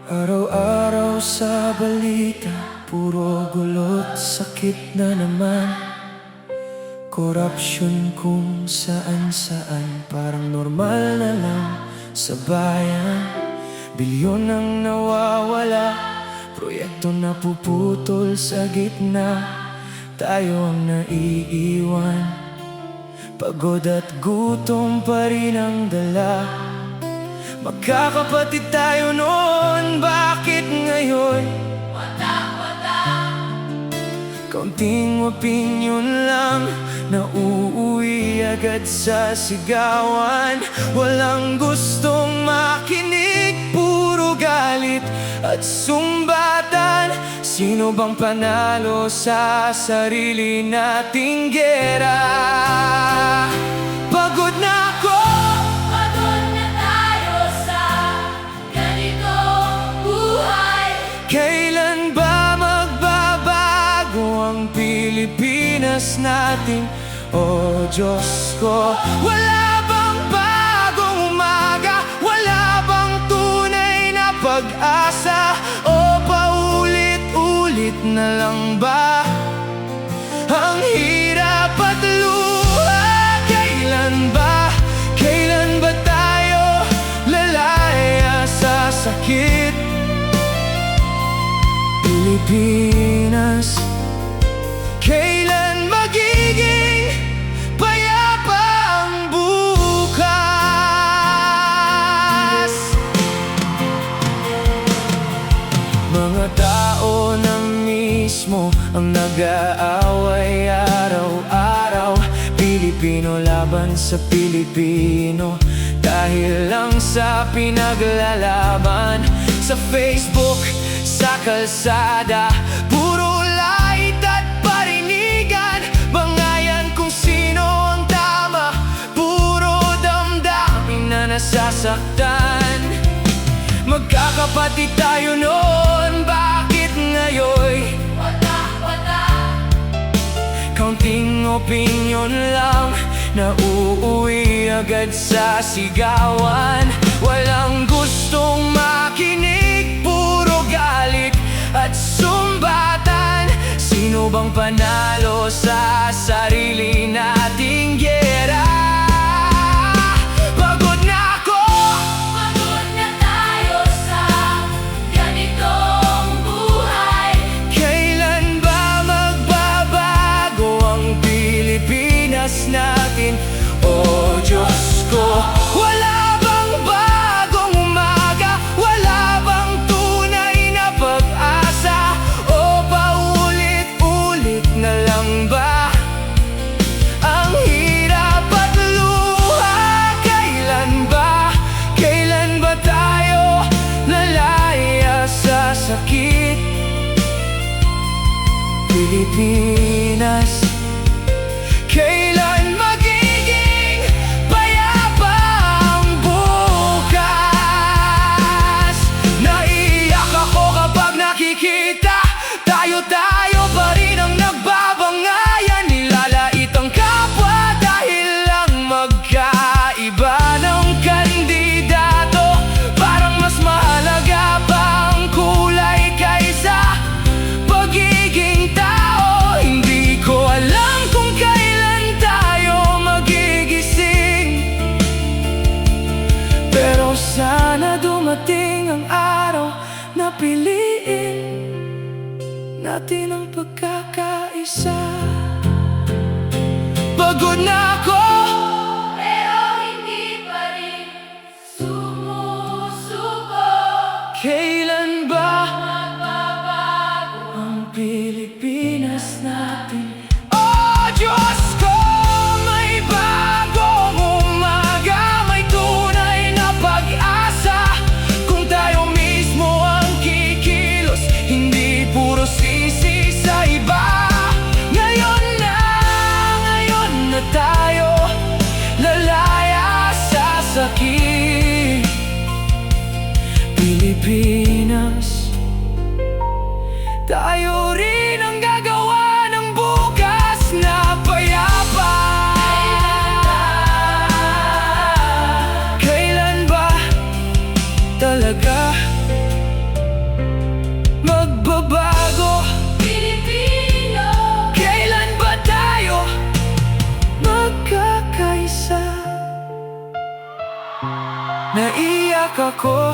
Araw-araw sa balita, puro gulo't sakit na naman. Korupsyon kung saan-saan, parang normal na lang sa bayan. Bilyon ang nawawala, proyekto na puputol sa gitna. Tayo ang naiiwan, pagod at gutom pa rin ang dala. Magkakapatid tayo noon, bakit ngayon? Wala. Kaunting opinyon lang, nauuwi agad sa sigawan. Walang gustong makinig, puro galit at sumbatan. Sino bang panalo sa sarili nating gera? Pagod na ako, kailan ba magbabago ang Pilipinas natin? O Diyos ko, wala bang bagong umaga? Wala bang tunay na pag-asa? O paulit-ulit na lang ba ang hirap at luha? Kailan ba tayo lalaya sa sakit? Pilipinas, kailan magiging payapa ang bukas? Mga tao na mismo ang nag-aaway araw-araw. Pilipino laban sa Pilipino, dahil lang sa pinaglalaban. Sa Facebook, sa kalsada, puro lait at parinigan. Bangayan kung sino ang tama, puro damdamin na nasasaktan. Magkakapatid tayo noon, bakit ngayon? Wala. Kaunting opinyon lang, nauuwi agad sa sigawan. Walang gustong makinig, puro galit at sumbatan. Sino bang panalo sa sarili nating gera? Pagod na ako, pagod na tayo sa ganitong buhay. Kailan ba magbabago ang Pilipinas natin? O Diyos ko, wala bang bagong umaga? Wala bang tunay na pag-asa? O paulit-ulit na lang ba ang hirap at luha? Kailan ba tayo lalaya sa sakit? Pilipinas, kailan magiging payapa ang bukas? Naiiyak ako kapag nakikita tayo pa rin ang nagbabangayan. Nilalait ang kapwa dahil lang magkaiba ng kandidato. Parang mas mahalaga pa ang kulay kaysa pagiging tao. Hindi ko alam kung kailan tayo magigising, pero sana dumating ang araw na piliin natin ang pagkakaisa. Pagod na ako, pero hindi pa rin sumusuko. Kailan ba magbabago ang Pilipinas natin? Oh Diyos ko, may bagong umaga, may tunay na pag-asa. Kung tayo mismo ang kikilos, hindi puro sisi sa iba. Ngayon na tayo lalaya sa sakit. Pilipinas, Tayo rin ang gagawa ng bukas na payapa. Kailan ba talaga magbabago? Pilipino, kailan ba tayo magkakaisa? Naiyak ako